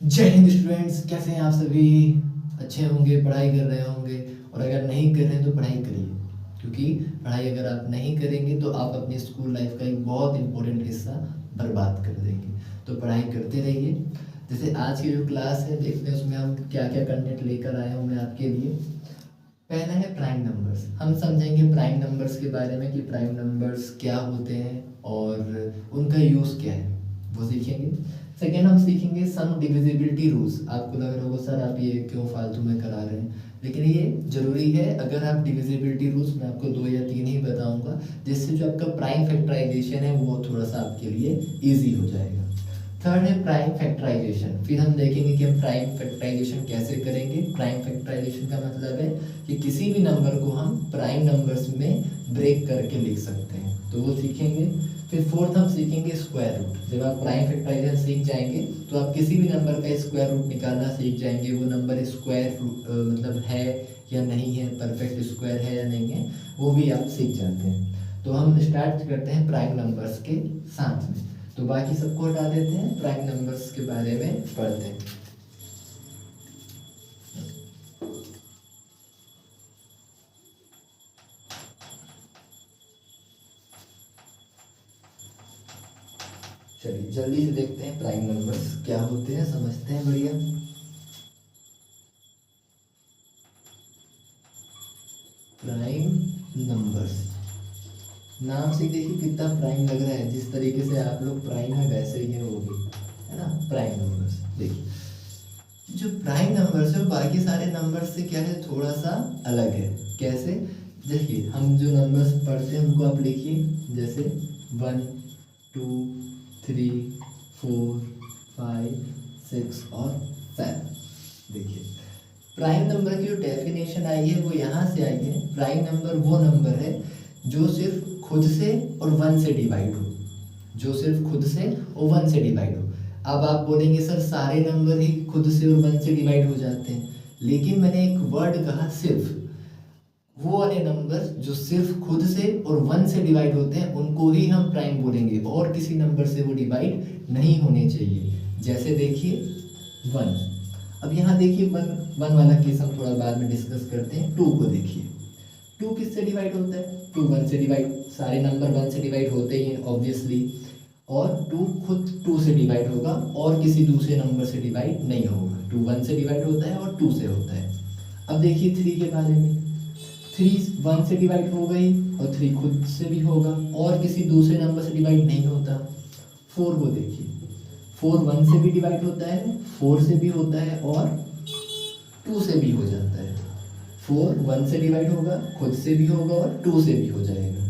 जय हिंद स्टूडेंट्स, कैसे हैं आप सभी। अच्छे होंगे, पढ़ाई कर रहे होंगे। और अगर नहीं कर रहे हैं तो पढ़ाई करिए, क्योंकि पढ़ाई अगर आप नहीं करेंगे तो आप अपनी स्कूल लाइफ का एक बहुत इंपॉर्टेंट हिस्सा बर्बाद कर देंगे। तो पढ़ाई करते रहिए। जैसे आज की जो क्लास है, देखते हैं उसमें हम क्या क्या कंटेंट लेकर आए हूँ मैं आपके लिए। पहला है प्राइम नंबर्स। हम समझेंगे प्राइम नंबर्स के बारे में कि प्राइम नंबर्स क्या होते हैं और उनका यूज़ क्या है, वो सीखेंगे। सेकेंड, हम सीखेंगे सम डिविजिबिलिटी रूल्स। आपको लग रहा होगा सर आप ये क्यों फालतू में करा रहे हैं, लेकिन ये ज़रूरी है। अगर आप डिविजिबिलिटी रूल्स, मैं आपको 2 या 3 ही बताऊंगा, जिससे जो आपका प्राइम फैक्टराइजेशन है वो थोड़ा सा आपके लिए ईजी हो जाएगा। थर्ड है प्राइम फैक्टराइजेशन। फिर हम देखेंगे कि हम प्राइम फैक्टराइजेशन कैसे करेंगे। प्राइम फैक्टराइजेशन का मतलब है कि किसी भी नंबर को हम प्राइम नंबर्स में ब्रेक करके लिख सकते हैं, तो वो सीखेंगे। फिर फोर्थ हम सीखेंगे स्क्वायर रूट। जब आप प्राइम फैक्टराइजेशन सीख जाएंगे तो आप किसी भी नंबर का स्क्वायर रूट निकालना सीख जाएंगे। वो नंबर स्क्वायर मतलब है या नहीं है, परफेक्ट स्क्वायर है या नहीं है, वो भी आप सीख जाते हैं। तो हम स्टार्ट करते हैं प्राइम नंबर्स के साथ में। तो बाकी सबको हटा देते हैं, प्राइम नंबर्स के बारे में पढ़ते हैं। चलिए जल्दी से देखते हैं प्राइम नंबर्स क्या होते हैं, समझते हैं। बढ़िया। प्राइम नंबर्स, नाम से देखिए कितना प्राइम लग रहा है। जिस तरीके से आप लोग प्राइम है वैसे ही है वो भी, है ना। प्राइम नंबर्स देखिए, जो प्राइम नंबर्स है बाकी सारे नंबर्स से क्या है, थोड़ा सा अलग है। कैसे? देखिए हम जो नंबर्स पढ़ते हैं उनको आप लिखिए, जैसे 1 2 3 4 5 6 और 7। देखिए प्राइम नंबर की जो डेफिनेशन आई है वो यहाँ से आई है। प्राइम नंबर वो नंबर है जो सिर्फ खुद से और 1 से डिवाइड हो, जो सिर्फ खुद से और 1 से डिवाइड हो। अब आप बोलेंगे सर सारे नंबर ही खुद से और 1 से डिवाइड हो जाते हैं, लेकिन मैंने एक वर्ड कहा सिर्फ। वो वाले नंबर जो सिर्फ खुद से और 1 से डिवाइड होते हैं उनको ही हम प्राइम बोलेंगे, और किसी नंबर से वो डिवाइड नहीं होने चाहिए। जैसे देखिए 1। अब यहाँ देखिए 1 वाला केस हम थोड़ा बाद में डिस्कस करते हैं। 2 को देखिए, 2 किससे डिवाइड होता है? 2 1 से डिवाइड, सारे नंबर 1 से डिवाइड होते ही हैं ऑब्वियसली। और 2 खुद 2 से डिवाइड होगा और किसी दूसरे नंबर से डिवाइड नहीं होगा। 2 1 से डिवाइड होता है और 2 से होता है। अब देखिए 3 के बारे में। 3 1 से डिवाइड हो गई और 3 खुद से भी होगा और किसी दूसरे नंबर से डिवाइड नहीं होता। 4 को देखिए, 4 1 से भी डिवाइड होता है, 4 से भी होता है और 2 से भी हो जाता है। 4 1 से डिवाइड होगा, खुद से भी होगा और 2 से भी हो जाएगा।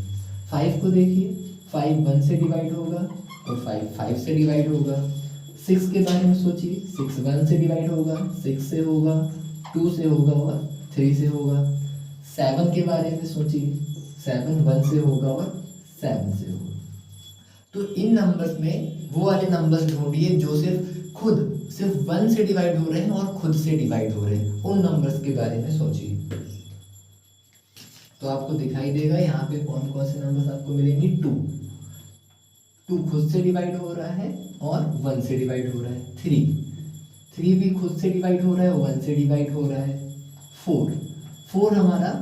5 को देखिए, 5 1 से डिवाइड होगा और 5 5 से डिवाइड होगा। 6 के बारे में सोचिए, 6 1 से डिवाइड होगा, 6 से होगा, 2 से होगा और 3 से होगा। 7 के बारे में सोचिए, 7 1 से होगा और 7 से होगा। तो इन नंबर्स में वो वाले नंबर्स ढूंढिए जो सिर्फ 1 से डिवाइड हो रहे हैं और खुद से डिवाइड हो रहे हैं। उन नंबर्स के बारे में सोचिए, तो आपको दिखाई देगा यहाँ पे कौन कौन से नंबर्स आपको मिलेंगे। 2 खुद से डिवाइड हो रहा है और 1 से डिवाइड हो रहा है। 3 भी खुद से डिवाइड हो रहा है और 1 से डिवाइड हो रहा है। 4 हमारा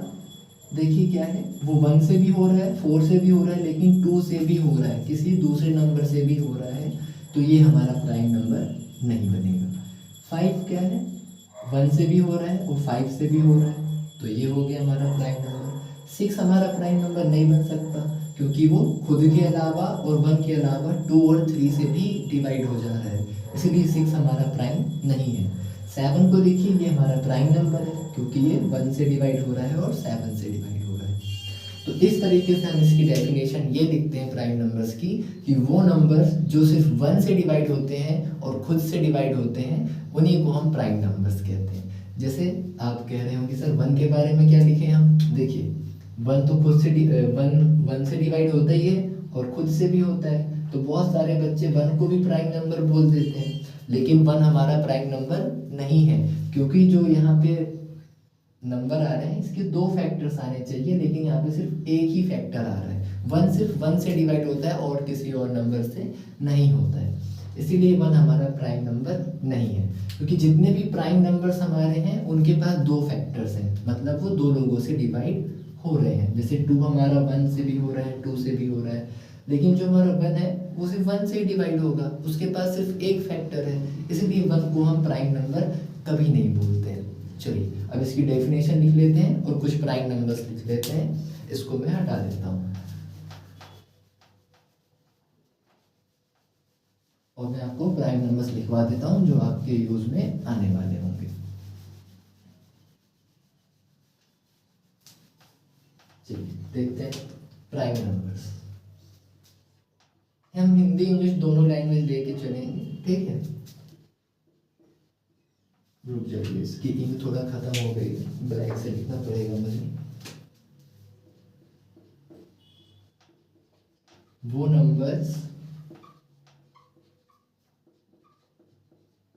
देखिए क्या है, वो 1 से भी हो रहा है, 4 से भी हो रहा है, लेकिन 2 से भी हो रहा है, किसी दूसरे नंबर से भी हो रहा है, तो ये हमारा प्राइम नंबर नहीं बनेगा। 5 क्या है, 1 से भी हो रहा है और 5 से भी हो रहा है, तो ये हो गया हमारा प्राइम नंबर। 6 हमारा प्राइम नंबर नहीं बन सकता, क्योंकि वो खुद के अलावा और 1 के अलावा 2 और 3 से भी डिवाइड हो जा रहा है, इसलिए 6 हमारा प्राइम नहीं है। 7 को देखिए, ये हमारा प्राइम नंबर है क्योंकि ये 1 से डिवाइड हो रहा है और 7 से डिवाइड हो रहा है। तो इस तरीके से हम इसकी डेफिनेशन ये लिखते हैं प्राइम नंबर्स की, कि वो नंबर्स जो सिर्फ 1 से डिवाइड होते हैं और खुद से डिवाइड होते हैं उन्हीं को हम प्राइम नंबर्स कहते हैं। जैसे आप कह रहे हो कि सर 1 के बारे में क्या लिखे हम, देखिए 1 तो खुद से 1 से डिवाइड होता ही है और खुद से भी होता है, तो बहुत सारे बच्चे 1 को भी प्राइम नंबर बोल देते हैं, लेकिन 1 हमारा प्राइम नंबर नहीं है, क्योंकि जो यहाँ पे नंबर आ रहे हैं इसके 2 फैक्टर्स आने चाहिए, लेकिन यहाँ पे सिर्फ एक ही फैक्टर आ रहा है। 1 सिर्फ 1 से डिवाइड होता है और किसी और नंबर से नहीं होता है। इसीलिए 1 हमारा प्राइम नंबर नहीं है, क्योंकि जितने भी प्राइम नंबर्स हमारे हैं उनके पास 2 फैक्टर्स हैं, मतलब वो 2 लोगों से डिवाइड हो रहे हैं। जैसे 2 हमारा 1 से भी हो रहा है, 2 से भी हो रहा है, लेकिन जो हमारा 1 है वो सिर्फ 1 से ही डिवाइड होगा, उसके पास सिर्फ एक फैक्टर है, इसलिए 1 को हम प्राइम नंबर कभी नहीं बोलते हैं। चलिए अब इसकी डेफिनेशन लिख लेते हैं और कुछ प्राइम नंबर्स लिख लेते हैं, इसको मैं हटा देता हूँ और मैं आपको प्राइम नंबर्स लिखवा देता हूँ जो आपके यूज में आने वाले होंगे। चलिए देखते हैं प्राइम नंबर्स। हम हिंदी इंग्लिश दोनों लैंग्वेज लेके चलेंगे, ठीक है। रुक जाइए, इसकी इंक थोड़ा खत्म हो गई, ब्लैक से लिखना पड़ेगा मुझे। वो नंबर्स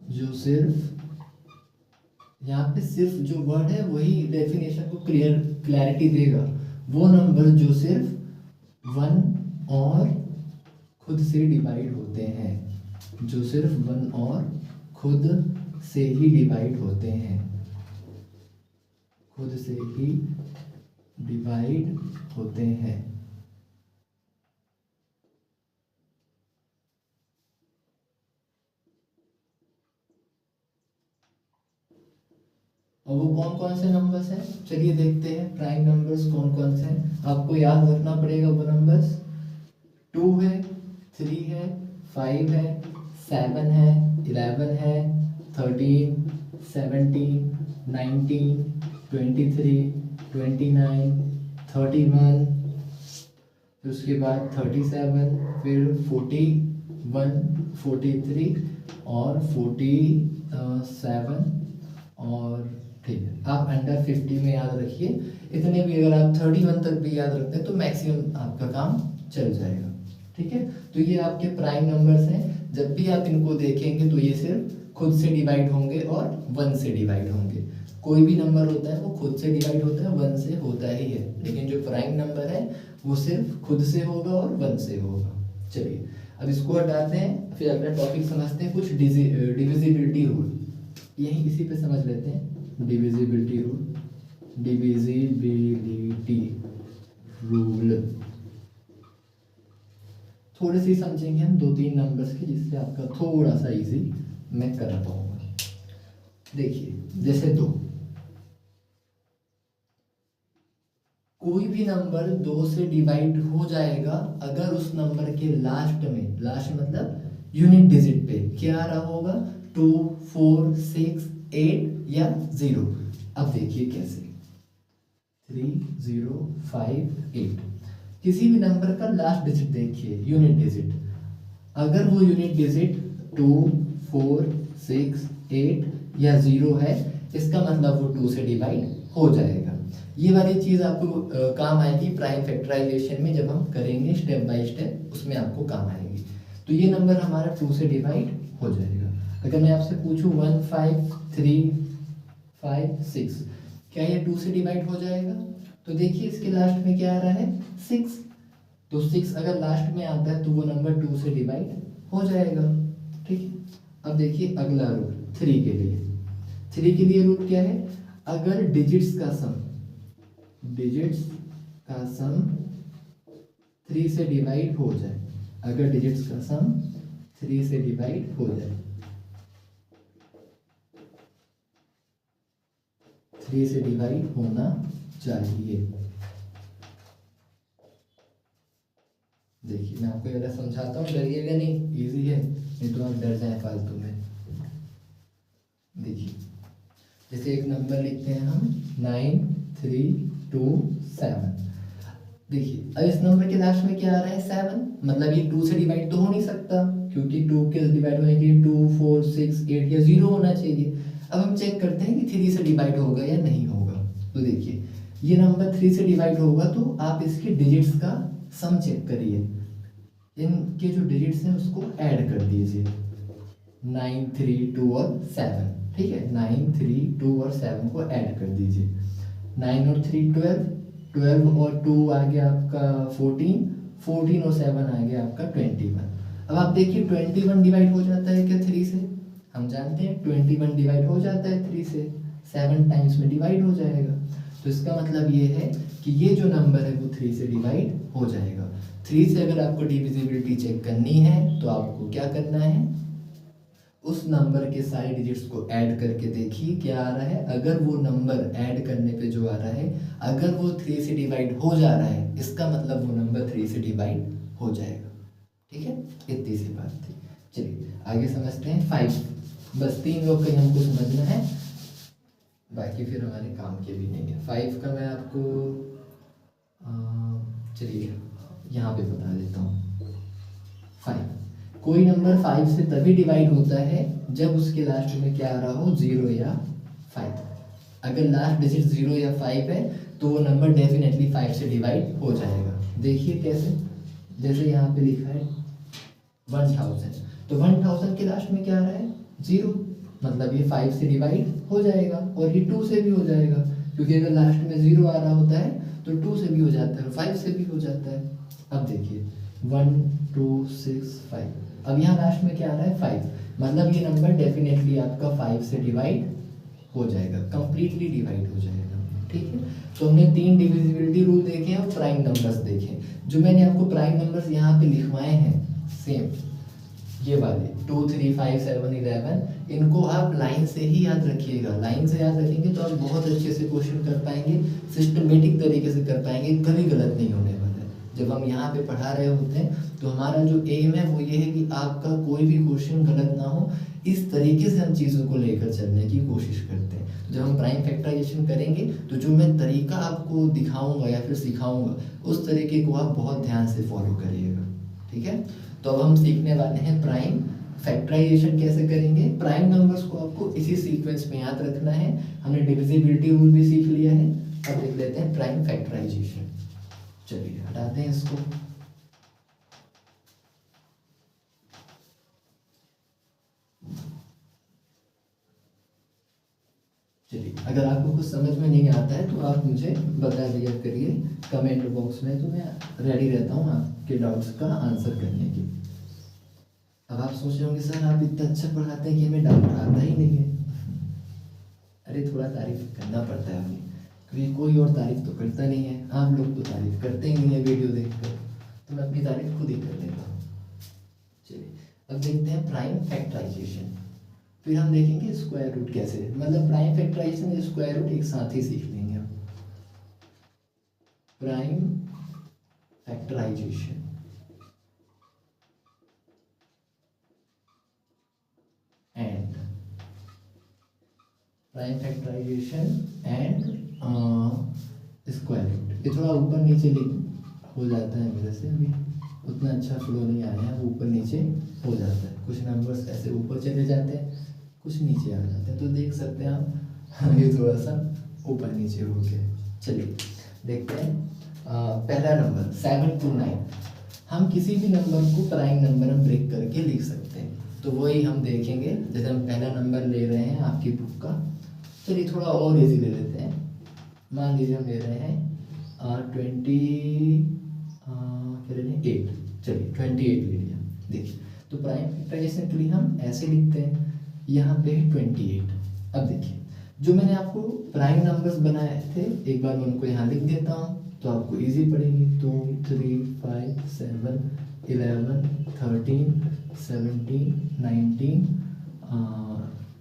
जो सिर्फ, यहाँ पे सिर्फ जो वर्ड है वही डेफिनेशन को क्लैरिटी देगा। वो नंबर जो सिर्फ 1 और खुद से डिवाइड होते हैं, जो सिर्फ 1 और खुद से ही डिवाइड होते हैं, खुद से ही डिवाइड होते हैं। और वो कौन कौन से नंबर्स हैं, चलिए देखते हैं प्राइम नंबर्स कौन कौन से हैं। आपको याद रखना पड़ेगा वो नंबर्स 2 है, 3 है, 5 है, 7 है, 11 है, 13, 17, 19, 23, 29, 31, फिर उसके बाद 37, फिर 41, 43 और 47 और ठीक है, आप अंडर 50 में याद रखिए। इतने भी अगर आप 31 तक भी याद रखते हैं तो मैक्सिमम आपका काम चल जाएगा, ठीक है। तो ये आपके प्राइम नंबर्स हैं। जब भी आप इनको देखेंगे तो ये सिर्फ खुद से डिवाइड होंगे और 1 से डिवाइड होंगे। कोई भी नंबर होता है वो खुद से डिवाइड होता है, 1 से होता ही है, लेकिन जो प्राइम नंबर है वो सिर्फ खुद से होगा और 1 से होगा। चलिए अब इसको हटाते हैं, फिर अगला टॉपिक समझते हैं, कुछ डिविजिबिलिटी रूल। यही इसी पे समझ लेते हैं, डिविजिबिलिटी रूल। डिविजिबिलिटी रूल थोड़ी सी समझेंगे हम 2-3 नंबर्स की, जिससे आपका थोड़ा सा इजी मैं कर पाऊंगा। देखिए जैसे 2, कोई भी नंबर 2 से डिवाइड हो जाएगा अगर उस नंबर के लास्ट में, लास्ट मतलब यूनिट डिजिट पे क्या आ रहा होगा, 2, 4, 6, 8 या 0। अब देखिए कैसे, 3, 0, 5, 8, किसी भी नंबर का लास्ट डिजिट देखिए, यूनिट डिजिट, अगर वो यूनिट डिजिट 2, 4, 6, 8 या 0 है, इसका मतलब वो 2 से डिवाइड हो जाएगा। ये वाली चीज़ आपको काम आएगी प्राइम फैक्टराइजेशन में, जब हम करेंगे स्टेप बाय स्टेप, उसमें आपको काम आएगी। तो ये नंबर हमारा 2 से डिवाइड हो जाएगा। अगर मैं आपसे पूछूं 1, 5, 3, 5, 6, क्या ये 2 से डिवाइड हो जाएगा? तो देखिए इसके लास्ट में क्या आ रहा है, 6। तो 6 अगर लास्ट में आता है तो वो नंबर 2 से डिवाइड हो जाएगा, ठीक है। अब देखिए अगला रूल 3 के लिए। 3 के लिए रूल क्या है, अगर डिजिट्स का सम 3 से डिवाइड हो जाए, अगर डिजिट्स का सम 3 से डिवाइड हो जाए, 3 से डिवाइड होना चाहिए। देखिए मैं आपको ज़रा समझाता हूँ, डरिएगा नहीं, इजी है, नहीं तो आप डर जाए फालतू में। देखिए जैसे एक नंबर लिखते हैं हम 9, 3, 2, 7। देखिए अब इस नंबर के लास्ट में क्या आ रहा है, 7, मतलब ये 2 से डिवाइड तो हो नहीं सकता, क्योंकि 2 के डिवाइड होने के लिए 2, 4, 6, 8 या 0 होना चाहिए। अब हम चेक करते हैं कि 3 से डिवाइड होगा या नहीं होगा। तो देखिए ये नंबर 3 से डिवाइड होगा तो आप इसके डिजिट्स का सम चेक करिए, इनके जो डिजिट्स हैं उसको ऐड कर दीजिए, 9, 3, 2 और 7, ठीक है। 9, 3, 2 और 7 को ऐड कर दीजिए। 9 और 3 12, 12 और 2 आ गया आपका 14, 14 और 7 आ गया आपका 21। अब आप देखिए 21 डिवाइड हो जाता है क्या 3 से? हम जानते हैं 21 डिवाइड हो जाता है 3 से, 7 टाइम्स में डिवाइड हो जाएगा। तो इसका मतलब ये है कि ये जो नंबर है वो 3 से डिवाइड हो जाएगा। 3 से अगर आपको डिविजिबिलिटी चेक करनी है तो आपको क्या करना है, उस नंबर के सारे डिजिट्स को ऐड करके देखिए क्या आ रहा है। अगर वो नंबर ऐड करने पे जो आ रहा है, अगर वो 3 से डिवाइड हो जा रहा है, इसका मतलब वो नंबर 3 से डिवाइड हो जाएगा। ठीक है, इतनी सी बात थी। चलिए आगे समझते हैं 5। बस 3 लोग का ही हमको समझना है, बाकी फिर हमारे काम के भी नहीं है। 5 का मैं आपको चलिए यहाँ पे बता देता हूँ। 5, कोई नंबर 5 से तभी डिवाइड होता है जब उसके लास्ट में क्या आ रहा हो, 0 या 5। अगर लास्ट डिजिट 0 या 5 है तो वो नंबर डेफिनेटली 5 से डिवाइड हो जाएगा। देखिए कैसे, जैसे यहाँ पे लिखा है 1000, तो 1000 के लास्ट में क्या आ रहा है, 0, मतलब ये 5 से डिवाइड हो जाएगा। और ये 2 से भी हो जाएगा, क्योंकि अगर लास्ट में 0 आ रहा होता है तो 2 से भी हो जाता है, 5 से भी हो जाता है। अब देखिए 1 2 6 5, अब यहाँ लास्ट में क्या आ रहा है, 5, मतलब ये नंबर डेफिनेटली आपका 5 से डिवाइड हो जाएगा, कंप्लीटली डिवाइड हो जाएगा। ठीक है, तो हमने 3 डिविजिबिलिटी रूल देखे और प्राइम नंबर्स देखे। जो मैंने आपको प्राइम नंबर्स यहाँ पे लिखवाए हैं सेम ये वाले 2 3 5 7 11, इनको आप लाइन से ही याद रखिएगा। लाइन से याद रखेंगे तो आप बहुत अच्छे से क्वेश्चन कर पाएंगे, सिस्टमेटिक तरीके से कर पाएंगे, कभी गलत नहीं होने वाला है। जब हम यहाँ पे पढ़ा रहे होते हैं तो हमारा जो एम है वो ये है कि आपका कोई भी क्वेश्चन गलत ना हो, इस तरीके से हम चीज़ों को लेकर चलने की कोशिश करते हैं। जब हम प्राइम फैक्टराइजेशन करेंगे तो जो मैं तरीका आपको दिखाऊंगा या फिर सिखाऊंगा, उस तरीके को आप बहुत ध्यान से फॉलो करिएगा। ठीक है, तो अब हम सीखने वाले हैं प्राइम फैक्टराइजेशन कैसे करेंगे। प्राइम नंबर्स को आपको इसी सीक्वेंस में याद रखना है। हमने डिविजिबिलिटी रूल भी सीख लिया है, अब देख लेते हैं प्राइम फैक्टराइजेशन। चलिए हटाते हैं इसको। चलिए, अगर आपको कुछ समझ में नहीं आता है तो आप मुझे बता दिया करिए कमेंट बॉक्स में, तो मैं रेडी रहता हूँ आपके डाउट्स का आंसर करने की। अब आप सोच रहे होंगे सर आप इतना अच्छा पढ़ाते हैं कि हमें डाउट आता ही नहीं है। अरे थोड़ा तारीफ करना पड़ता है हमें, क्योंकि कोई और तारीफ तो करता नहीं है, आप लोग तो तारीफ करते ही नहीं है वीडियो देखकर, तो मैं अपनी तारीफ खुद ही कर देता हूँ। चलिए अब देखते हैं प्राइम फैक्टराइजेशन, फिर हम देखेंगे स्क्वायर रूट कैसे, मतलब प्राइम फैक्टराइजेशन या स्क्वायर रूट एक साथ ही सीख लेंगे हम। Prime factorisation and prime factorisation and square root. ये थोड़ा ऊपर नीचे हो जाता है मेरे से, अभी उतना अच्छा फ्लो नहीं आया है, वो ऊपर नीचे हो जाता है, कुछ नंबर्स ऐसे ऊपर चले जाते हैं, कुछ नीचे आ जाते हैं, तो देख सकते हैं आप ये थोड़ा सा ऊपर नीचे हो गया। चलिए देखते हैं पहला नंबर 7 to 9। हम किसी भी नंबर को प्राइम नंबर में ब्रेक करके लिख सकते हैं, तो वही हम देखेंगे। जैसे हम पहला नंबर ले रहे हैं आपकी बुक का, चलिए थोड़ा और इजी ले लेते हैं। मान लीजिए हम ले रहे हैं 8, चलिए 28 ले लिया। देखिए तो प्राइम फैक्टराइजेशन के लिए हम ऐसे लिखते हैं, यहाँ पे है 28। अब देखिए जो मैंने आपको प्राइम नंबर्स बनाए थे, एक बार मैं उनको यहाँ लिख देता हूँ तो आपको इजी पड़ेगी। 2 3 5 7 11 13 17 19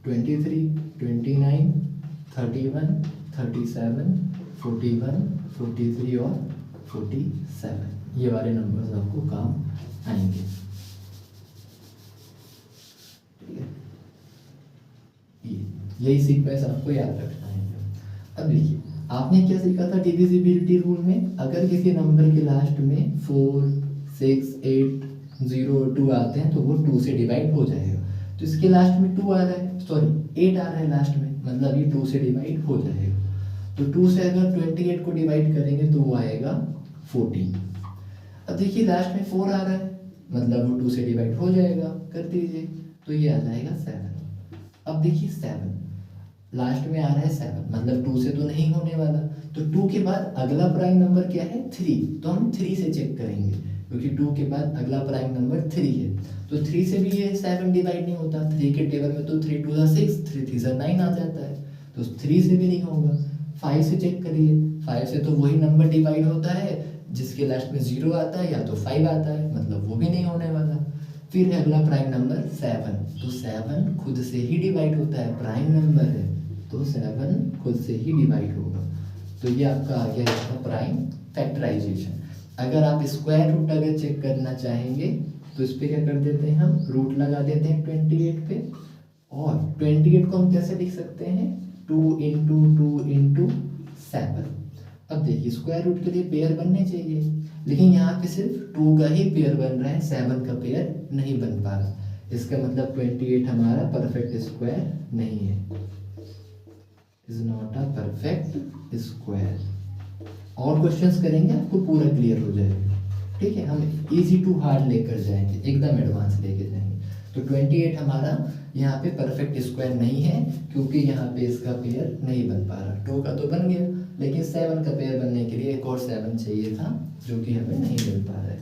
23 29 31 37 41 43 और 47, ये वाले नंबर्स आपको काम आएंगे। ठीक है, यही सीक्वेंस आपको याद रखना है। अब देखिए आपने क्या सीखा था डिविजिबिलिटी रूल में, अगर किसी नंबर के लास्ट में 4 6 8 0 2 आते हैं तो वो 2 से डिवाइड हो जाएगा। तो इसके लास्ट में 2 आ रहा है, सॉरी 8 आ रहा है लास्ट में, मतलब ये 2 से डिवाइड हो जाएगा। तो 2 से अगर 28 को डिवाइड करेंगे तो वो आएगा 14। अब देखिए लास्ट में 4 आ रहा है, मतलब वो 2 से डिवाइड हो जाएगा, कर दीजिए, तो ये आ जाएगा 7। अब देखिए 7 लास्ट में आ रहा है 7, मतलब 2 से तो नहीं होने वाला, तो 2 के बाद अगला प्राइम नंबर क्या है 3, तो हम 3 से चेक करेंगे क्योंकि 2 के बाद अगला प्राइम नंबर 3 है, तो 3 से भी ये 7 डिवाइड नहीं होता, 3 के टेबल में तो 3 2 ज़ा 6, 3 3 ज़ा 9 आ जाता है, तो 3 से भी नहीं होगा। 5 से चेक करिए, 5 से तो वही नंबर डिवाइड होता है जिसके लास्ट में 0 आता है या तो 5 आता है, मतलब वो भी नहीं होने वाला। फिर है अगला प्राइम नंबर 7, तो 7 खुद से ही डिवाइड होता है, प्राइम नंबर है तो 7 खुद से ही डिवाइड होगा। तो ये आपका आ गया इसका प्राइम फैक्टराइजेशन। अगर आप स्क्वायर रूट अगर चेक करना चाहेंगे तो इस पर क्या कर देते हैं, हम रूट लगा देते हैं 28 पे, और 28 को हम कैसे लिख सकते हैं 2 इंटू 2 इंटू 7। अब देखिए स्क्वायर रूट के लिए पेयर बनने चाहिए, लेकिन यहाँ पे सिर्फ 2 का ही पेयर बन रहा है, 7 का पेयर नहीं बन पा रहा, इसका मतलब 28 हमारा परफेक्ट स्क्वायर नहीं है, is not a perfect square. और क्वेश्चंस करेंगे आपको पूरा क्लियर हो जाएगा, ठीक है। हम इजी टू हार्ड लेकर जाएंगे, एकदम एडवांस लेके जाएंगे। तो 28 हमारा यहाँ पे परफेक्ट स्क्वायर नहीं है क्योंकि यहाँ पे इसका पेयर नहीं बन पा रहा, 2 का तो बन गया लेकिन 7 का पेयर बनने के लिए एक और 7 चाहिए था जो कि हमें नहीं मिल पा रहा है।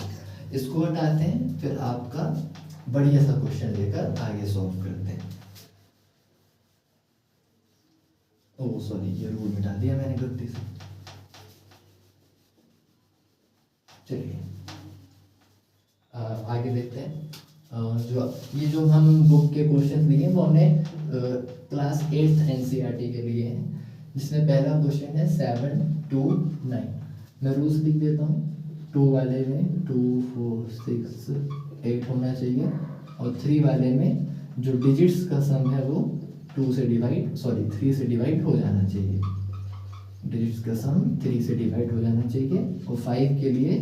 इसको हटाते हैं, फिर आपका बढ़िया सा क्वेश्चन लेकर आगे सॉल्व करते हैं। ओह सॉरी, ये रूल मिटा दिया मैंने गलती से। चलिए आगे देखते हैं। जो हम बुक के क्वेश्चन लिए वो हमने क्लास 8th NCERT के लिए हैं, जिसमें पहला क्वेश्चन है 7 2 9। मैं रूल्स लिख देता हूँ। 2 वाले में 2 4 6 8 होना चाहिए, और 3 वाले में जो डिजिट्स का सम है वो 3 से डिवाइड हो जाना चाहिए, डिजिट्स का सम 3 से डिवाइड हो जाना चाहिए, और 5 के लिए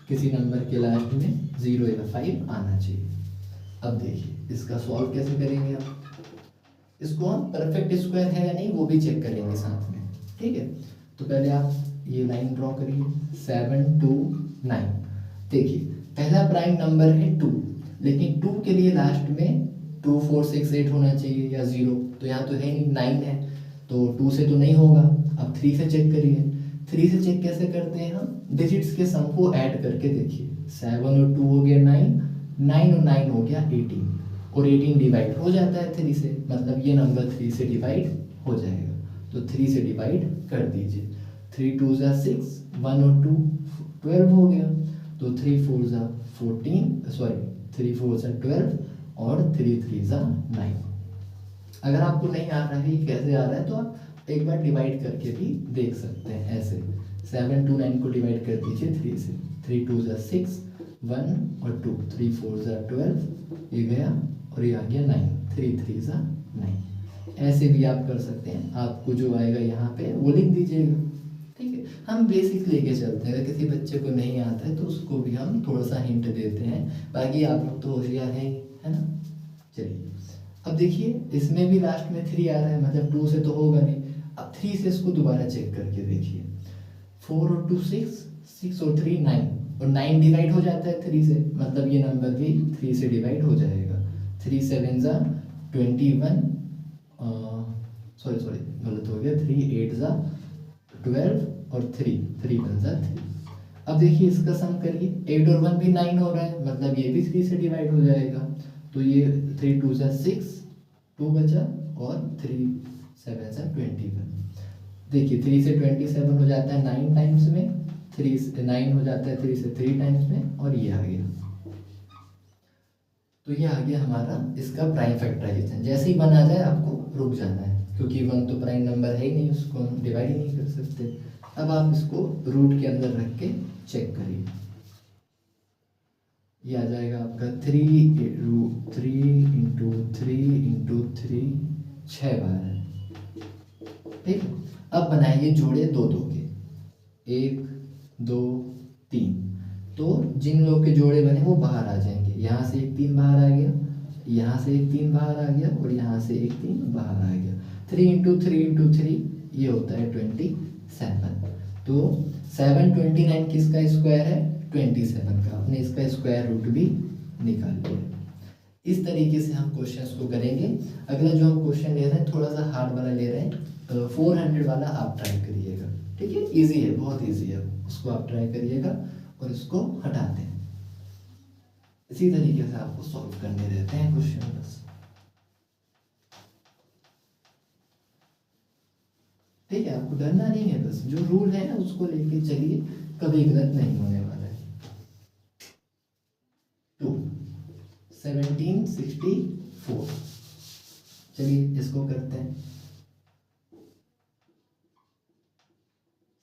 किसी नंबर के लास्ट में 0 या 5 आना चाहिए। अब देखिए इसका सॉल्व कैसे करेंगे आप, इसको हम परफेक्ट स्क्वायर है या नहीं वो भी चेक करेंगे साथ में, ठीक है। तो पहले आप ये लाइन ड्रॉ करिए 7 2 9। देखिए पहला प्राइम नंबर है 2, लेकिन 2 के लिए लास्ट में 2 4 6 8 होना चाहिए या 0, तो यहाँ तो है नहीं, 9 है, तो 2 से तो नहीं होगा। अब 3 से चेक करिए, 3 से चेक कैसे करते हैं हम, डिजिट्स के सम को ऐड करके देखिए, 7 और 2 हो गया 9, 9 और 9 हो गया 18, और 18 डिवाइड हो जाता है 3 से, मतलब ये नंबर 3 से डिवाइड हो जाएगा, तो 3 से डिवाइड कर दीजिए। 3 2 ज़ा 6, 1 और 2 12 हो गया, तो 3 4 ज़ा 12 और 3 3 ज़ा 9। अगर आपको नहीं आ रहा है कैसे आ रहा है तो आप एक बार डिवाइड करके भी देख सकते हैं ऐसे। 7 2 9 को डिवाइड कर दीजिए 3 से, 3 2 ज़ा 6, 1 और 2, 3 4 ज़ा 12, ये गया और ये आ गया 9, 3 3 ज़ा 9। ऐसे भी आप कर सकते हैं, आपको जो आएगा यहाँ पे वो लिख दीजिएगा, ठीक है। हम बेसिक लेके चलते हैं, अगर किसी बच्चे को नहीं आता है तो उसको भी हम थोड़ा सा हिंट देते हैं, बाकी आप लोग तो होशियार हैं, है ना। चलिए अब देखिए इसमें भी लास्ट में 3 आ रहा है, मतलब 2 से तो होगा नहीं। अब 3 से इसको दोबारा चेक करके देखिए, 4 और 2 6, 6 और 3 9, और 9 डिवाइड हो जाता है 3 से, मतलब ये नंबर भी 3 से डिवाइड हो जाएगा। 3 7 ज़ा 21, सॉरी गलत हो गया, 3 8 ज़ा 12 और 3 1 ज़ा 3। अब देखिए इसका सम करिए, 8 और 1 भी 9 हो रहा है, मतलब ये भी 3 से डिवाइड हो जाएगा, तो ये 3 2 ज़ा 6, 2 बचा, और 3 7 ज़ा 21। देखिए 3 से 27 हो जाता है 9 टाइम्स में, 3 से 9 हो जाता है 3 से 3 टाइम्स में, और ये आ गया। तो ये आ गया हमारा इसका प्राइम फैक्टराइजेशन। जैसे ही 1 आ जाए आपको रुक जाना है, क्योंकि 1 तो प्राइम नंबर है ही नहीं, उसको हम डिवाइड ही नहीं कर सकते। अब आप इसको रूट के अंदर रख के चेक करिए, ये आ जाएगा आपका 3 इंटू 3 6 बार है, ठीक। अब बनाइए जोड़े 2 2 के, 1 2 3, तो जिन लोग के जोड़े बने वो बाहर आ जाएंगे, यहाँ से एक 3 बाहर आ गया, यहाँ से एक 3 बाहर आ गया, और यहाँ से एक 3 बाहर आ गया। 3 इंटू 3 ये होता है 27। तो 729 किसका स्क्वायर है, 27 का। आपने इसका स्क्वायर रूट भी निकाल लिया। इस तरीके से हम क्वेश्चंस को करेंगे। अगला जो हम क्वेश्चन ले रहे हैं थोड़ा सा हार्ड वाला ले रहे हैं, 400 वाला आप ट्राई करिएगा, ठीक है। इजी है, बहुत इजी है, उसको आप ट्राई करिएगा और इसको हटाते हैं। इसी तरीके से आपको सॉल्व करने रहते हैं क्वेश्चन बस, ठीक है। आपको डरना नहीं है, बस जो रूल है ना उसको लेके चलिए, कभी गलत नहीं होने वाला है। 1764, चलिए इसको करते हैं।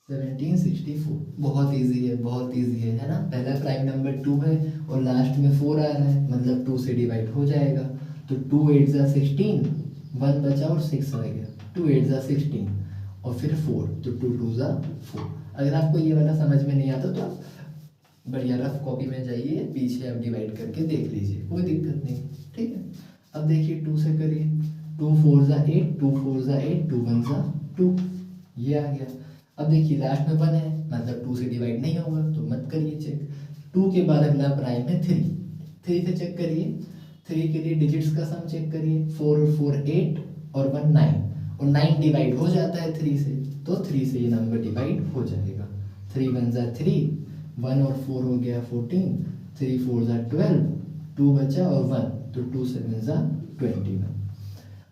1764 बहुत इजी है, बहुत इजी है ना। पहला प्राइम नंबर 2 है और लास्ट में 4 आ रहा है, मतलब 2 से डिवाइड हो जाएगा। तो 2 8 जा 16, 1 बचा और 6 रह गया। 2 8 जा 16 और फिर 4, तो 2 2 जा 4। अगर आपको ये वाला समझ में नहीं आता तो आप बढ़िया रफ कॉपी में जाइए, पीछे आप डिवाइड करके देख लीजिए, कोई दिक्कत नहीं, ठीक है। अब देखिए 2 से करिए, 2 4 जा 8, 2 4 जा 8, 2 1 जा 2, ये आ गया। अब देखिए लास्ट में 1 है, मतलब 2 से डिवाइड नहीं होगा, तो मत करिए चेक। 2 के बाद अगला प्राइम है 3, 3 से चेक करिए। 3 के लिए डिजिट्स का सम चेक करिए, 4 और 4 8 और 1 9, और 9 डिवाइड हो जाता है 3 से, तो 3 से ये नंबर डिवाइड हो जाएगा। 3 1 जा 3, 1 और 4 हो गया 14, 3 4 जा 12, 2 बचा और 1, तो 2 7 जा 21।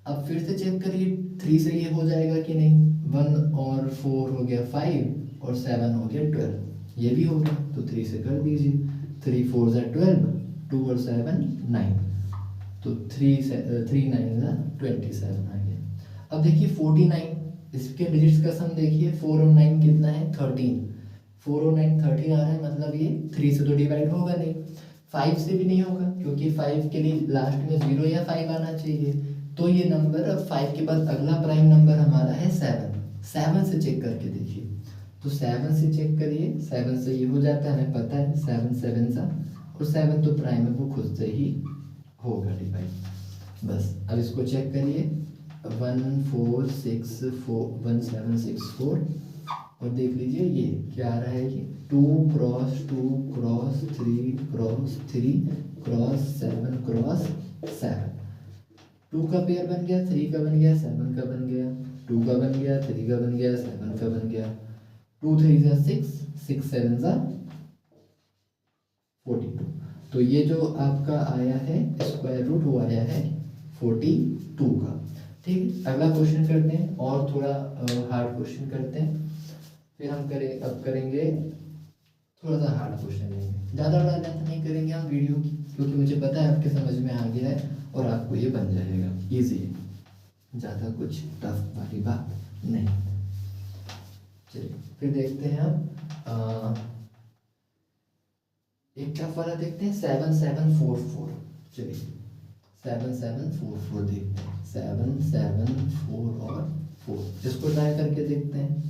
अब फिर से चेक करिए 3 से ये हो जाएगा कि नहीं। 1 और 4 हो गया 5 और 7 हो गया 12, ये भी हो गया, तो 3 से कर दीजिए। 3 4 जा 12, 2 और 7 9, तो 3 9 जा 27 आ गया। अब देखिए 49, इसके डिजिट्स का सम देखिए, 4 और 9 कितना है 13, 4 और 9 13 आ रहा है, मतलब ये 3 से तो डिवाइड होगा नहीं, 5 से भी नहीं होगा, क्योंकि 5 के लिए लास्ट में 0 या 5 आना चाहिए। तो ये नंबर, अब 5 के बाद अगला प्राइम नंबर हमारा है 7, 7 से चेक करके देखिए। तो 7 से चेक करिए, 7 से ये हो जाता है, हमें पता है 7 7 सा, और 7 तो प्राइम है, वो खुद से ही होगा डिवाइड। बस अब इसको चेक करिए, 1 4 6 4 1 7 6 4, और देख लीजिए ये क्या आ रहा है कि 2 cross 2 cross 3 cross 3 cross 7 cross 7। 2 का पेयर बन गया, 3 का बन गया, 7 का बन गया, 2 का बन गया, 3 का बन गया, 7 का बन गया। 2 3 जा 6, 6 7 जा 42। तो ये जो आपका आया है स्क्वायर रूट, वो आया है 42 का, ठीक है। अगला क्वेश्चन करते हैं, और थोड़ा हार्ड क्वेश्चन करते हैं, फिर हम अब करेंगे थोड़ा सा हार्ड क्वेश्चन लेंगे, ज़्यादा बड़ा लेंथ नहीं करेंगे हम वीडियो की, क्योंकि मुझे पता है आपके समझ में आ गया है और आपको ये बन जाएगा इजी, ज़्यादा कुछ टफ वाली बात नहीं। चलिए फिर देखते हैं हम एक टफ वाला देखते हैं, 7 7 4 4। चलिए 7 7 4 4 देखते हैं, 7 7 4 और 4, इसको ट्राई करके देखते हैं।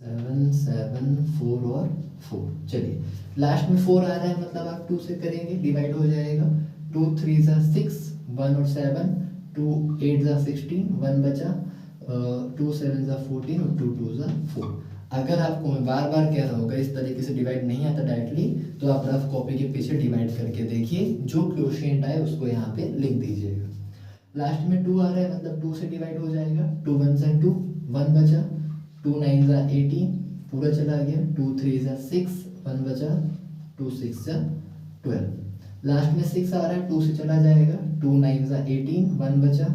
7 7 4 और 4, चलिए लास्ट में 4 आ रहा है, मतलब आप 2 से करेंगे, डिवाइड हो जाएगा। 2 3 जा 6, 1 और 7, 2 8 जा 16, 1 बचा, 2 7 जा 14 और 2 2 जा 4। अगर आपको मैं बार बार कह रहा हूँ इस तरीके से डिवाइड नहीं आता डायरेक्टली, तो आप रफ कॉपी के पीछे डिवाइड करके देखिए, जो क्वोशिएंट आए उसको यहाँ पे लिख दीजिएगा। लास्ट में 2 आ रहा है, मतलब 2 से डिवाइड हो जाएगा। 2 1 जा 2, 1 बचा, 2 9 जा 18, पूरा चला गया। 2 3 जा 6, 1 बचा, 2 6 जा 12। लास्ट में 6 आ रहा है, 2 से चला जाएगा। 2 9 जा 18, 1 बचा,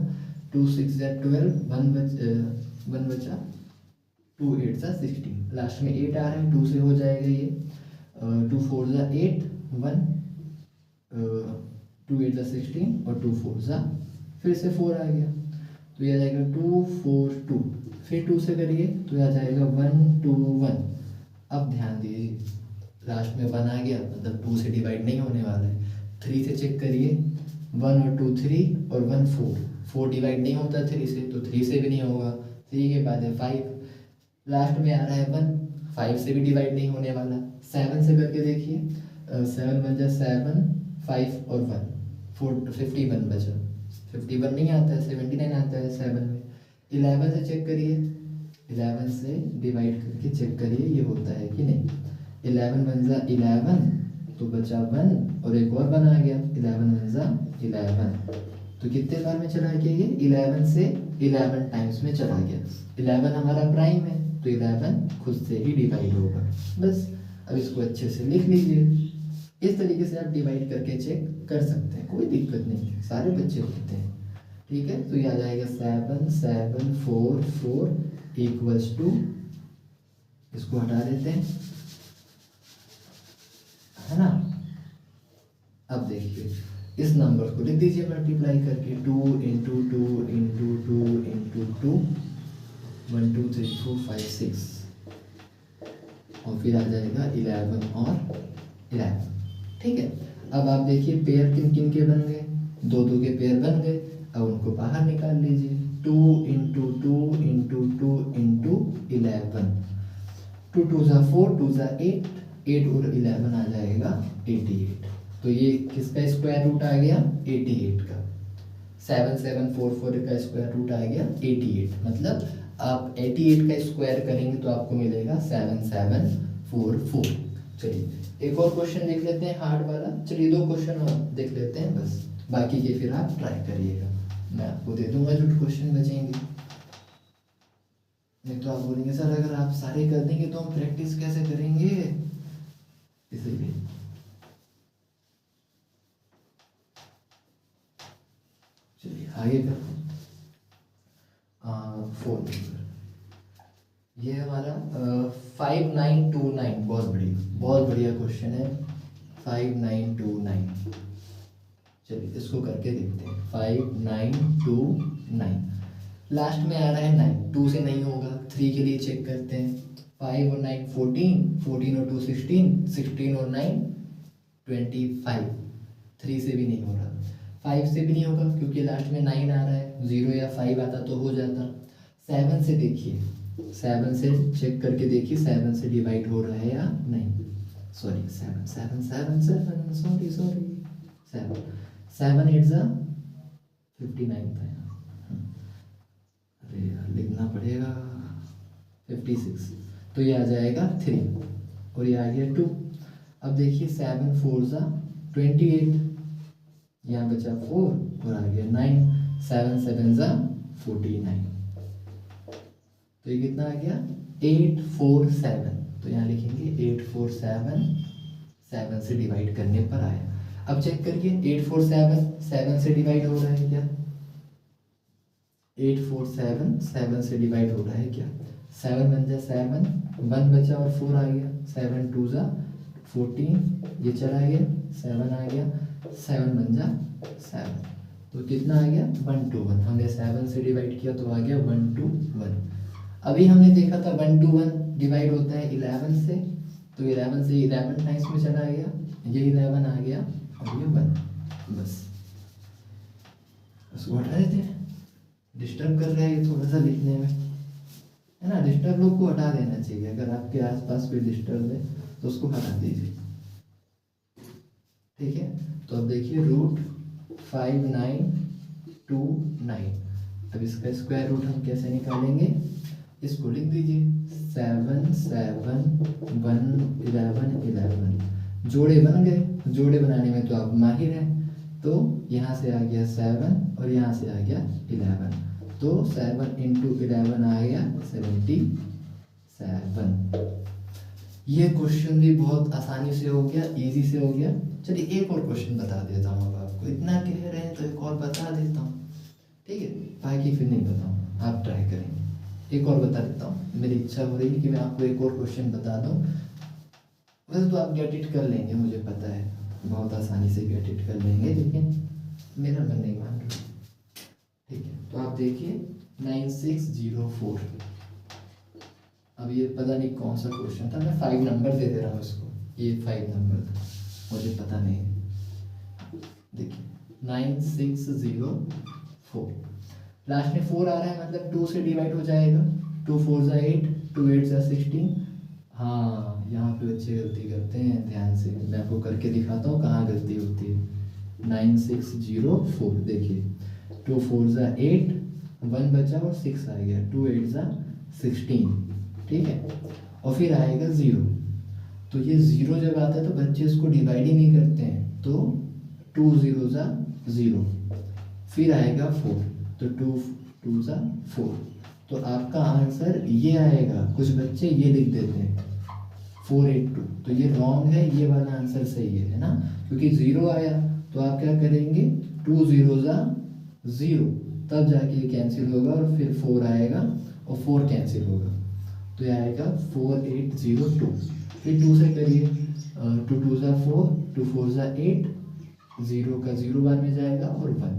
2 6 जा 12, 1 बचा, 2 8 जा 16। लास्ट में 8 आ रहा है, 2 से हो जाएगा ये। 2 4 जा 8, 1, 2 8 जा 16 और 2 4 जा, फिर से 4 आ गया, तो ये आ जाएगा 2 4 2। फिर 2 से करिए तो आ जाएगा 1 2 1। अब ध्यान दीजिए लास्ट में 1 आ गया, मतलब 2 से डिवाइड नहीं होने वाला है। 3 से चेक करिए, 1 और 2 3 और 1 4, 4 डिवाइड नहीं होता 3 से, तो 3 से भी नहीं होगा। 3 के बाद है 5, लास्ट में आ रहा है 1, 5 से भी डिवाइड नहीं होने वाला। 7 से करके देखिए, 7 बन जा 7, 5 और 1, 51 बचा। 51 नहीं आता है, 79 आता है 7 में। 11 से चेक करिए, 11 से डिवाइड करके चेक करिए ये होता है कि नहीं। 11 बन जा 11, तो बचा 1 और एक और 1 आ गया, 11 वन ज़ा 11। तो कितने बार में चला गया ये? 11 से 11 टाइम्स में चला गया। 11 हमारा प्राइम है तो 11 खुद से ही डिवाइड होगा। बस अब इसको अच्छे से लिख लीजिए। इस तरीके से आप डिवाइड करके चेक कर सकते हैं, कोई दिक्कत नहीं है, सारे बच्चे होते हैं। ठीक है, तो ये आ जाएगा 7 7 4 4 इक्वल्स टू, इसको हटा देते हैं, है ना। अब देखिए इस नंबर को लिख दीजिए मल्टीप्लाई करके, 2 इंटू 2 इंटू 2 इंटू 2, 1 2 3 4 5 6, और फिर आ जाएगा 11 और 11। ठीक है, अब आप देखिए पेयर किन किन के बन गए, 2 2 के पेयर बन गए। अब उनको बाहर निकाल लीजिए, 2 इंटू 2 इंटू 2 इंटू 11, 2 2 ज़ा 4 2 ज़ा 8, 8 और 11 आ जाएगा 88। तो ये किसका स्क्वायर रूट आ गया? 88 का। 7744 का स्क्वायर रूट आ गया 88। मतलब आप 88 का स्क्वायर करेंगे तो आपको मिलेगा 7744। चलिए एक और क्वेश्चन देख लेते हैं हार्ड वाला। चलिए 2 क्वेश्चन और देख लेते हैं बस, बाकी के फिर आप ट्राई करिएगा, मैं आपको दे दूंगा जो क्वेश्चन बचेंगे। नहीं तो आप बोलेंगे सर अगर आप सारे कर देंगे तो हम प्रैक्टिस कैसे करेंगे, इसीलिए। चलिए आगे करते हैं। 4 नंबर, ये हमारा 5929, बहुत बढ़िया क्वेश्चन है 5929। चलिए इसको करके देखते हैं। 5929, लास्ट में आ रहा है 9, 2 से नहीं होगा, 3 के लिए चेक करते हैं। 5 और 9 14, 14 और 2 16, 16 और 9 25, 3 से भी नहीं हो रहा, 5 से भी नहीं होगा क्योंकि लास्ट में 9 आ रहा है, 0 या 5 आता तो हो जाता। 7 से देखिए, 7 से चेक करके देखिए 7 से डिवाइड हो रहा है या नहीं। सॉरी 7 7 7 7 सॉरी 7 7 8 ज़ा 59 था यार, अरे यार लिखना पड़ेगा 56। तो ये आ जाएगा 3 और ये आ गया 2। अब देखिए 7 4 ज़ा 28, यहाँ बचा 4 और आ गया 9, 7 7 ज़ा 49। तो ये कितना आ गया 847। तो यहाँ लिखेंगे 847, 7 से डिवाइड करने पर आया। अब चेक करिए 847 7 से डिवाइड हो रहा है क्या? 847 7 से डिवाइड हो रहा है क्या? 7 बन जा 7, 1 बचा और 4 आ गया, 7 2 ज़ा 14, ये चला गया 7 आ गया, 7 बन जा 7। तो कितना आ गया 1 2 1, हमने 7 से डिवाइड किया तो आ गया 1 2 1। अभी हमने देखा था 1 2 1 डिवाइड होता है 11 से, तो 11 से 11 टाइम्स में चला गया, ये 11 आ गया और ये 1। बस उसको हटा देते हैं, डिस्टर्ब कर रहा है ये थोड़ा सा लिखने में, है ना। डिस्टर्ब लोग को हटा देना चाहिए, अगर आपके आसपास कोई डिस्टर्ब है तो उसको हटा दीजिए। ठीक है, तो अब देखिए रूट 5929। अब इसका स्क्वायर रूट हम कैसे निकालेंगे, इसको लिख दीजिए 7 7 1 11 11। जोड़े बन गए, जोड़े बनाने में तो आप माहिर हैं। तो यहाँ से आ गया 7 और यहाँ से आ गया 11, तो 7 इंटू 11 आ गया 77। ये क्वेश्चन भी बहुत आसानी से हो गया, इजी से हो गया। चलिए एक और क्वेश्चन बता देता हूँ, अब आपको इतना कह रहे हैं तो एक और बता देता हूँ। ठीक है, बाकी फिर नहीं बताऊँ, आप ट्राई करेंगे। एक और बता देता हूँ, मेरी इच्छा हो रही है कि मैं आपको एक और क्वेश्चन बता दूँ। वैसे तो आप गेट इट कर लेंगे, मुझे पता है बहुत आसानी से गेट इट कर लेंगे, लेकिन मेरा मन नहीं मान रहा। ठीक है, तो आप देखिए 9604। अब ये पता नहीं कौन सा क्वेश्चन था, मैं 5 नंबर दे दे रहा हूँ इसको, ये 5 नंबर था, मुझे पता नहीं। देखिए 9604, लास्ट में 4 आ रहा है, मतलब 2 से डिवाइड हो जाएगा। 2 4 ज़ा 8, 2 8 ज़ा 16। हाँ, यहाँ पे बच्चे गलती करते हैं, ध्यान से मैं आपको करके दिखाता हूँ कहाँ गलती होती है। 9604 देखिए, 2 4 ज़ा 8, 1 बचा और 6 आ गया, 2 8 ज़ा 16। ठीक है, और फिर आएगा 0। तो ये 0 जब आता है तो बच्चे इसको डिवाइड ही नहीं करते हैं, तो 2 0 ज़ा 0, फिर आएगा 4, तो 2 2 ज़ा 4, तो आपका आंसर ये आएगा। कुछ बच्चे ये लिख देते हैं 482, तो ये रॉन्ग है, ये वाला आंसर सही है ना, क्योंकि 0 आया तो आप क्या करेंगे 2 0 ज़ा 0, तब जाके ये कैंसिल होगा और फिर 4 आएगा और 4 कैंसिल होगा, तो ये आएगा 4802। फिर 2 से करिए, 2 2 ज़ा 4, 2 4 ज़ा 8, 0 का 0 बाद में जाएगा और 1।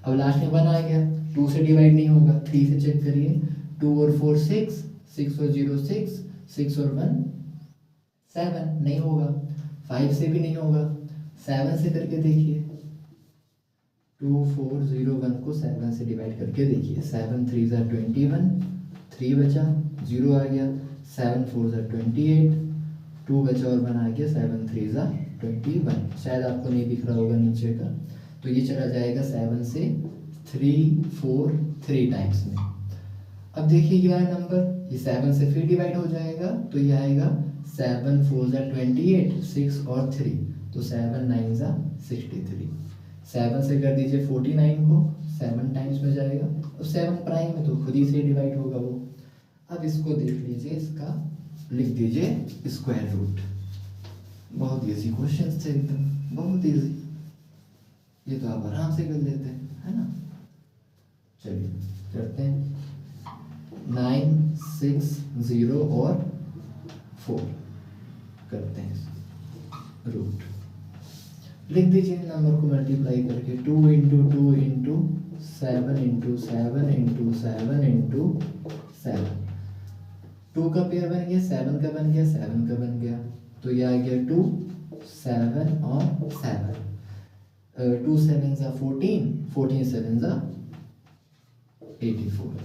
अब लास्ट में 1 आ गया, 2 से डिवाइड नहीं होगा, 3 से चेक करिए, 2 और 4 6, 6 और 0 6, 6 और 1 7, नहीं होगा। 5 से भी नहीं होगा, 7 से करके देखिए, 2 4 0 1 को 7 से डिवाइड करके देखिए, 7 3 ज़ा 21, 3 बचा, 0 आ गया, 7 4 ज़ा 28, 2 बचा और 1 आ गया, 7 3 ज़ा 21। शायद आपको नहीं दिख रहा होगा नीचे का, तो ये चला जाएगा 7 से 3 4 3 टाइम्स में। अब देखिए ये वाला नंबर, ये 7 से फिर डिवाइड हो जाएगा, तो ये आएगा 7 4 ज़ा 28, 6 और 3, तो 7 9 ज़ा 63। 7 से कर दीजिए 49 को, 7 टाइम्स में जाएगा, और 7 प्राइम में तो खुद ही से डिवाइड होगा वो। अब इसको देख लीजिए, इसका लिख दीजिए स्क्वायर रूट। बहुत इजी क्वेश्चन थे एकदम, बहुत इजी, ये तो आप आराम से कर लेते हैं, है ना। चलिए करते हैं, 9 6 0 और 4 करते हैं रूट। लिख दीजिए नंबर को मल्टीप्लाई करके, 2 into 2 into 7 into 7 into 7 into 7। 2 का पेयर बन गया, 7 का बन गया, 7 का बन गया, तो ये आ गया 2 7 और 7, 2 7 ज़ा 14, 14 7 ज़ा 84,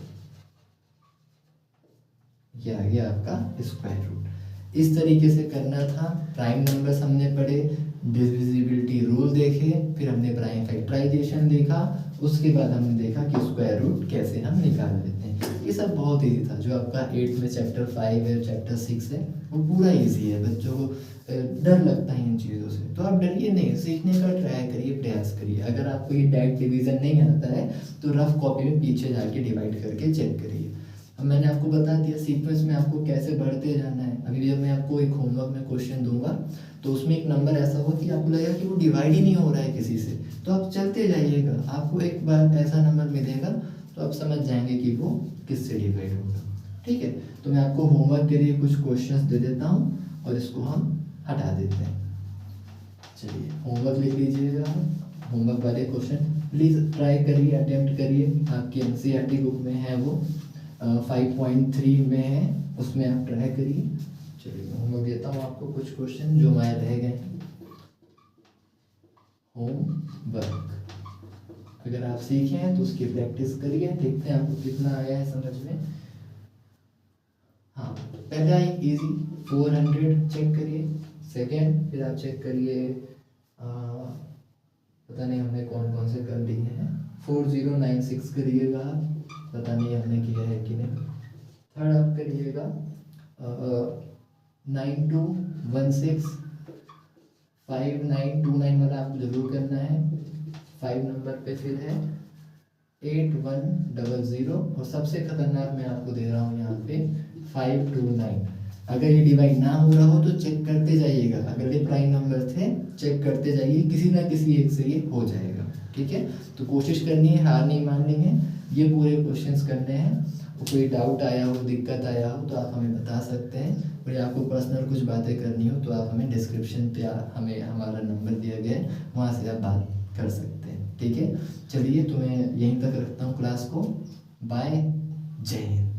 ये आ गया आपका स्क्वायर रूट। इस तरीके से करना था। प्राइम नंबर्स हमने पढ़े, डिविजिबिलिटी रूल देखे, फिर हमने प्राइम फैक्टराइजेशन देखा, उसके बाद हमने देखा कि स्क्वायर रूट कैसे हम निकाल लेते हैं। ये सब बहुत इजी था। जो आपका 8 में चैप्टर 5 है, चैप्टर 6 है, वो पूरा इजी है। बच्चों को डर लगता है इन चीज़ों से, तो आप डरिए नहीं, सीखने का ट्राई करिए, प्रयास करिए। अगर आपको ये डायरेक्ट डिवीज़न नहीं आता है तो रफ कॉपी में पीछे जाके डिवाइड करके चेक करिए। अब मैंने आपको बता दिया सीक्वेंस में आपको कैसे बढ़ते जाना है। अभी जब मैं आपको एक होमवर्क में क्वेश्चन दूंगा तो उसमें एक नंबर ऐसा हो कि आपको लगेगा कि वो डिवाइड ही नहीं हो रहा है किसी से, तो आप चलते जाइएगा, आपको एक बार ऐसा नंबर मिलेगा तो आप समझ जाएंगे कि वो किससे डिवाइड होगा। ठीक है, तो मैं आपको होमवर्क के लिए कुछ क्वेश्चंस दे देता हूँ और इसको हम हटा देते हैं। चलिए होमवर्क लिख लीजिएगा। होमवर्क वाले क्वेश्चन प्लीज़ ट्राई करिए, अटेम्प्ट करिए। आपकी NCERT बुक में है, वो 5.3 में है, उसमें आप ट्राई करिए। चलिए होमवर्क देता हूँ आपको कुछ क्वेश्चन जो हमारे रह गए। होमवर्क अगर आप सीखे हैं तो उसकी प्रैक्टिस करिए, देखते हैं आपको कितना आया है समझ में। हाँ, पहला एक इजी 400 चेक करिए। सेकेंड फिर आप चेक करिए, पता नहीं हमने कौन कौन से कर लिए हैं। 4096 करिएगा, पता नहीं हमने किया है कि नहीं। थर्ड आप करिएगा 9216, 5929 वाला आपको जरूर करना है। 5 नंबर पे फिर है 8100, और सबसे खतरनाक मैं आपको दे रहा हूँ यहाँ पे 529। अगर ये डिवाइड ना हो रहा हो तो चेक करते जाइएगा, अगर ये प्राइम नंबर थे चेक करते जाइए, किसी ना किसी एक से ये हो जाएगा। ठीक है, तो कोशिश करनी है, हार नहीं माननी है, ये पूरे क्वेश्चंस करने हैं। कोई डाउट आया हो, दिक्कत आया हो तो आप हमें बता सकते हैं, और आपको पर्सनल कुछ बातें करनी हो तो आप हमें डिस्क्रिप्शन पे हमें हमारा नंबर दिया गया है, वहाँ से आप बात कर सकते हैं। ठीक है, चलिए तो मैं यहीं तक रखता हूँ क्लास को। बाय, जय हिंद।